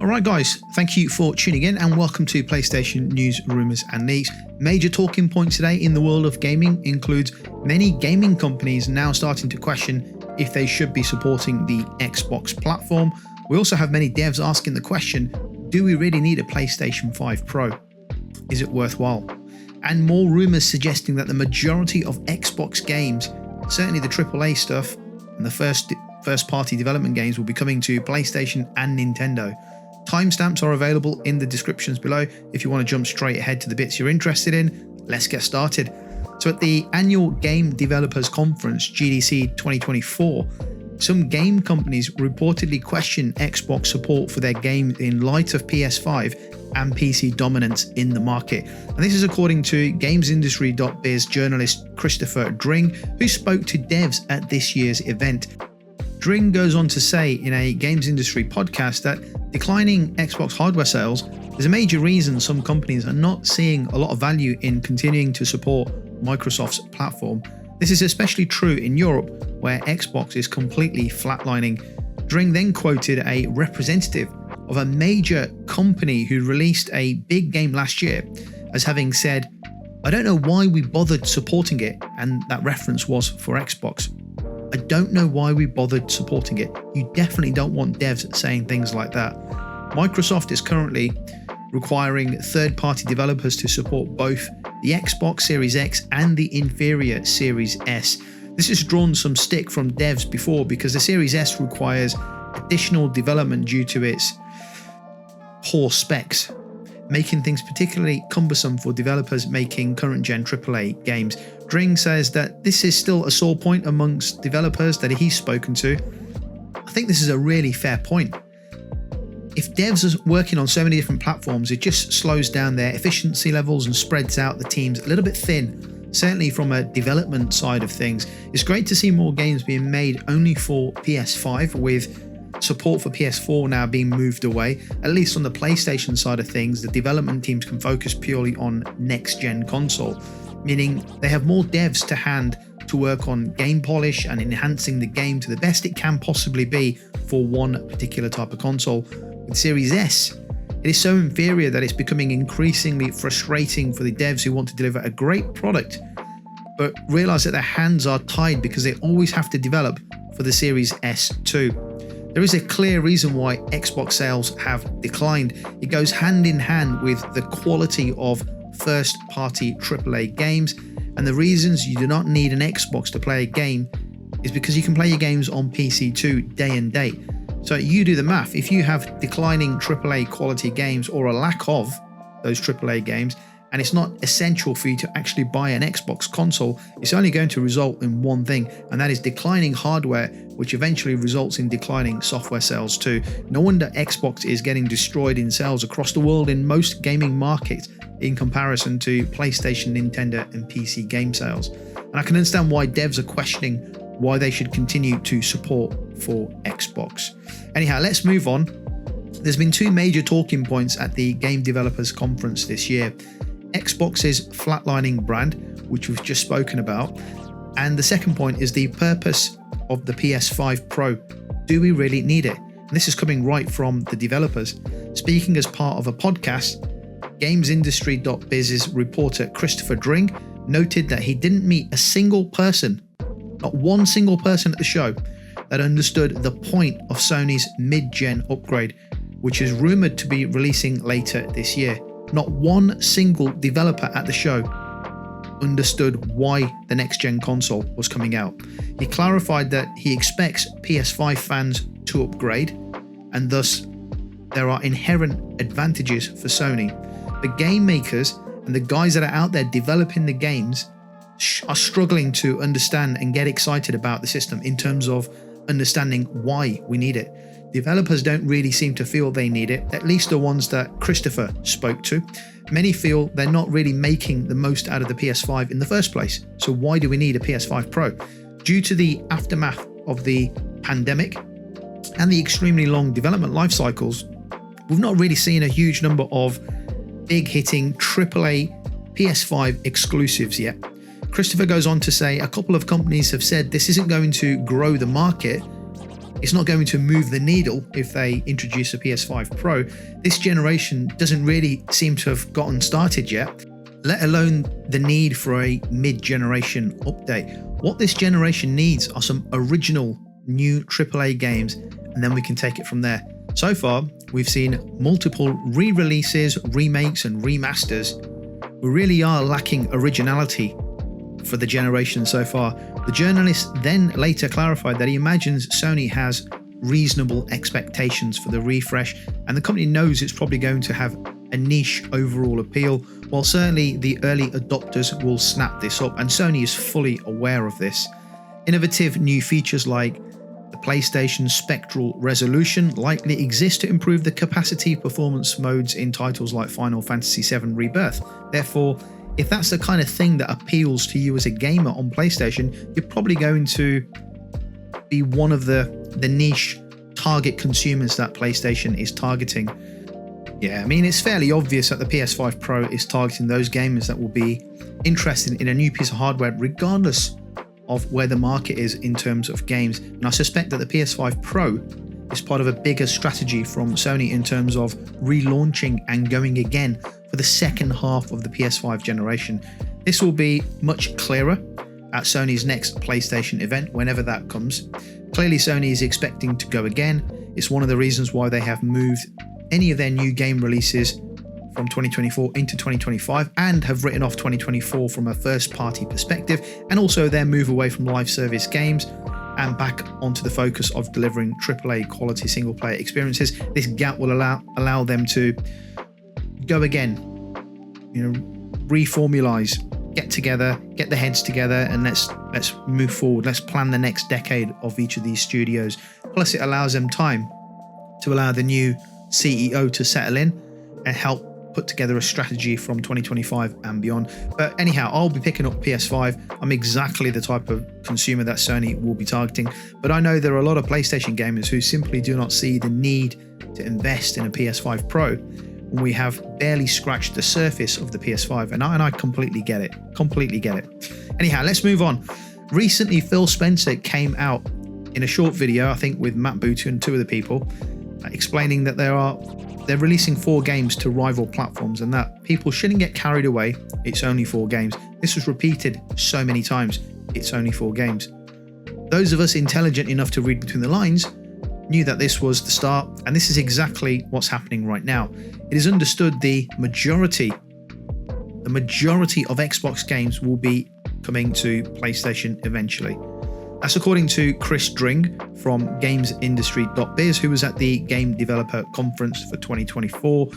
Alright guys, thank you for tuning in and welcome to PlayStation News, Rumours and Leaks. Major talking points today in the world of gaming includes many gaming companies now starting to question if they should be supporting the Xbox platform. We also have many devs asking the question, do we really need a PlayStation 5 Pro? Is it worthwhile? And more rumours suggesting that the majority of Xbox games, certainly the AAA stuff and the first party development games, will be coming to PlayStation and Nintendo. Timestamps are available in the descriptions below if you want to jump straight ahead to the bits you're interested in. Let's get started. So at the annual Game Developers Conference, GDC 2024, some game companies reportedly question Xbox support for their games in light of PS5 and PC dominance in the market. And this is according to GamesIndustry.biz journalist Christopher Dring, who spoke to devs at this year's event. Dring goes on to say in a Games Industry podcast that declining Xbox hardware sales is a major reason some companies are not seeing a lot of value in continuing to support Microsoft's platform. This is especially true in Europe, where Xbox is completely flatlining. Dring then quoted a representative of a major company who released a big game last year as having said, "I don't know why we bothered supporting it," and that reference was for Xbox. I don't know why we bothered supporting it. You definitely don't want devs saying things like that. Microsoft is currently requiring third-party developers to support both the Xbox Series X and the inferior Series S. This has drawn some stick from devs before because the Series S requires additional development due to its poor specs, making things particularly cumbersome for developers making current-gen AAA games. Dring says that this is still a sore point amongst developers that he's spoken to. I think this is a really fair point. If devs are working on so many different platforms, it just slows down their efficiency levels and spreads out the teams a little bit thin, certainly from a development side of things. It's great to see more games being made only for PS5, with support for PS4 now being moved away. At least on the PlayStation side of things, the development teams can focus purely on next-gen console, meaning they have more devs to hand to work on game polish and enhancing the game to the best it can possibly be for one particular type of console. With Series S, it is so inferior that it's becoming increasingly frustrating for the devs who want to deliver a great product, but realize that their hands are tied because they always have to develop for the Series S too. There is a clear reason why Xbox sales have declined. It goes hand in hand with the quality of first-party AAA games, and the reasons you do not need an Xbox to play a game is because you can play your games on PC too, day and date. So you do the math. If you have declining AAA quality games or a lack of those AAA games, and it's not essential for you to actually buy an Xbox console, it's only going to result in one thing, and that is declining hardware, which eventually results in declining software sales too. No wonder Xbox is getting destroyed in sales across the world in most gaming markets in comparison to PlayStation, Nintendo and PC game sales. And I can understand why devs are questioning why they should continue to support for Xbox. Anyhow, let's move on. There's been two major talking points at the Game Developers Conference this year. Xbox's flatlining brand, which we've just spoken about, and the second point is the purpose of the PS5 Pro. Do we really need it? And this is coming right from the developers. Speaking as part of a podcast, GamesIndustry.biz's reporter Christopher Dring noted that he didn't meet a single person, not one single person at the show, that understood the point of Sony's mid-gen upgrade, which is rumoured to be releasing later this year. Not one single developer at the show understood why the next-gen console was coming out. He clarified that he expects PS5 fans to upgrade, and thus there are inherent advantages for Sony. The game makers and the guys that are out there developing the games are struggling to understand and get excited about the system in terms of understanding why we need it. Developers don't really seem to feel they need it, at least the ones that Christopher spoke to. Many feel they're not really making the most out of the PS5 in the first place. So why do we need a PS5 Pro? Due to the aftermath of the pandemic and the extremely long development life cycles, we've not really seen a huge number of big hitting AAA PS5 exclusives yet. Christopher goes on to say a couple of companies have said this isn't going to grow the market, it's not going to move the needle if they introduce a PS5 Pro. This generation doesn't really seem to have gotten started yet, let alone the need for a mid-generation update. What this generation needs are some original new AAA games, and then we can take it from there. So far, we've seen multiple re-releases, remakes and remasters. We really are lacking originality for the generation so far. The journalist then later clarified that he imagines Sony has reasonable expectations for the refresh, and the company knows it's probably going to have a niche overall appeal, while certainly the early adopters will snap this up, and Sony is fully aware of this. Innovative new features like the PlayStation Spectral Resolution likely exist to improve the capacity performance modes in titles like Final Fantasy VII Rebirth. Therefore, if that's the kind of thing that appeals to you as a gamer on PlayStation, you're probably going to be one of the niche target consumers that PlayStation is targeting. Yeah, I mean, it's fairly obvious that the PS5 Pro is targeting those gamers that will be interested in a new piece of hardware regardless of where the market is in terms of games. And I suspect that the PS5 Pro is part of a bigger strategy from Sony in terms of relaunching and going again for the second half of the PS5 generation. This will be much clearer at Sony's next PlayStation event, whenever that comes. Clearly, Sony is expecting to go again. It's one of the reasons why they have moved any of their new game releases from 2024 into 2025 and have written off 2024 from a first-party perspective, and also their move away from live service games and back onto the focus of delivering AAA quality single-player experiences. This gap will allow them to go again, reformulize, get together, get their heads together, and let's move forward. Let's plan the next decade of each of these studios. Plus, it allows them time to allow the new CEO to settle in and help put together a strategy from 2025 and beyond. But anyhow, I'll be picking up PS5. I'm exactly the type of consumer that Sony will be targeting, but I know there are a lot of PlayStation gamers who simply do not see the need to invest in a PS5 Pro when we have barely scratched the surface of the PS5, and I completely get it. Anyhow, let's move on. Recently, Phil Spencer came out in a short video, I think with Matt Booty and two other people, explaining that they're releasing 4 games to rival platforms and that people shouldn't get carried away. It's only 4 games. This was repeated so many times. It's only 4 games. Those of us intelligent enough to read between the lines knew that this was the start, and this is exactly what's happening right now. It is understood the majority of Xbox games will be coming to PlayStation eventually. That's according to Chris Dring from gamesindustry.biz, who was at the Game Developer Conference for 2024.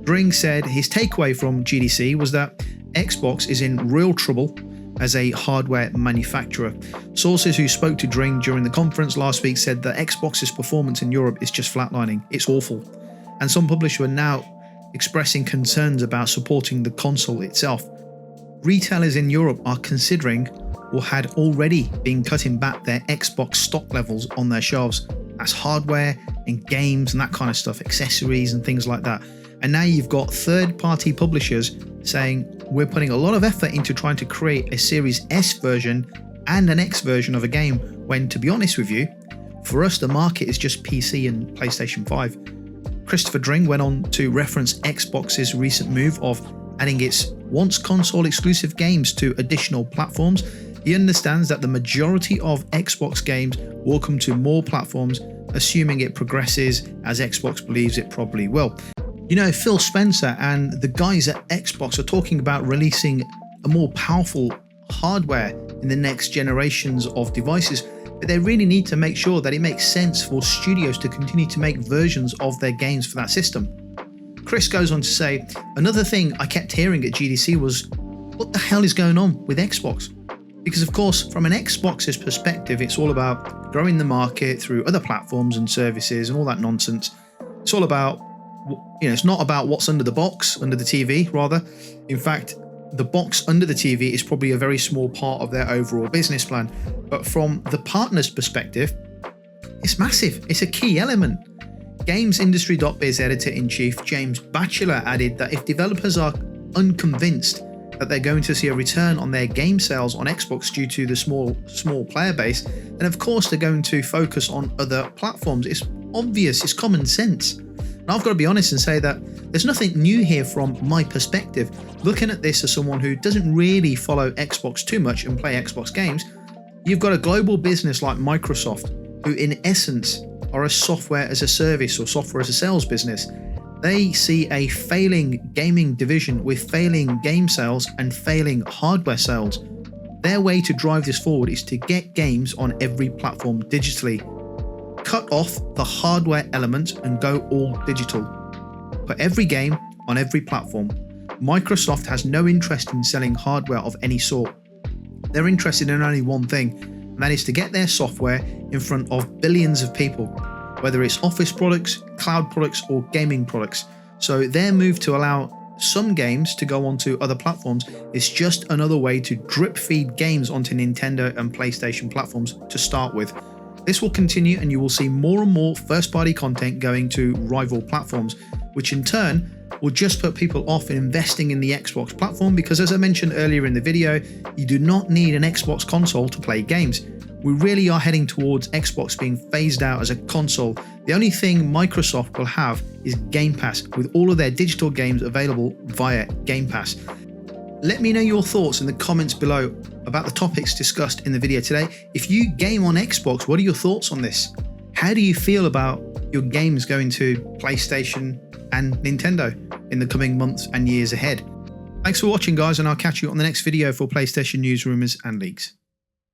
Dring said his takeaway from GDC was that Xbox is in real trouble as a hardware manufacturer. Sources who spoke to Dring during the conference last week said that Xbox's performance in Europe is just flatlining. It's awful. And some publishers are now expressing concerns about supporting the console itself. Retailers in Europe are considering or had already been cutting back their Xbox stock levels on their shelves. That's hardware and games and that kind of stuff, accessories and things like that. And now you've got third-party publishers saying we're putting a lot of effort into trying to create a Series S version and an X version of a game, when, to be honest with you, for us the market is just PC and PlayStation 5. Christopher Dring went on to reference Xbox's recent move of adding its once console exclusive games to additional platforms. He understands that the majority of Xbox games will come to more platforms, assuming it progresses as Xbox believes it probably will. Phil Spencer and the guys at Xbox are talking about releasing a more powerful hardware in the next generations of devices, but they really need to make sure that it makes sense for studios to continue to make versions of their games for that system. Chris goes on to say, another thing I kept hearing at GDC was, what the hell is going on with Xbox? Because of course, from an Xbox's perspective, it's all about growing the market through other platforms and services and all that nonsense. It's all about, it's not about what's under the box, under the TV, rather. In fact, the box under the TV is probably a very small part of their overall business plan. But from the partner's perspective, it's massive. It's a key element. GamesIndustry.biz editor-in-chief James Batchelor added that if developers are unconvinced that they're going to see a return on their game sales on Xbox due to the small player base, then of course they're going to focus on other platforms. It's obvious, it's common sense. And I've got to be honest and say that there's nothing new here from my perspective. Looking at this as someone who doesn't really follow Xbox too much and play Xbox games, you've got a global business like Microsoft, who in essence are a software as a service or software as a sales business. They see a failing gaming division with failing game sales and failing hardware sales. Their way to drive this forward is to get games on every platform digitally. Cut off the hardware element and go all digital. Put every game on every platform. Microsoft has no interest in selling hardware of any sort. They're interested in only one thing, and that is to get their software in front of billions of people, whether it's office products, cloud products, or gaming products. So their move to allow some games to go onto other platforms is just another way to drip feed games onto Nintendo and PlayStation platforms to start with. This will continue, and you will see more and more first-party content going to rival platforms, which in turn will just put people off in investing in the Xbox platform because, as I mentioned earlier in the video, you do not need an Xbox console to play games. We really are heading towards Xbox being phased out as a console. The only thing Microsoft will have is Game Pass, with all of their digital games available via Game Pass. Let me know your thoughts in the comments below about the topics discussed in the video today. If you game on Xbox, what are your thoughts on this? How do you feel about your games going to PlayStation and Nintendo in the coming months and years ahead? Thanks for watching, guys, and I'll catch you on the next video for PlayStation news, rumours and leaks.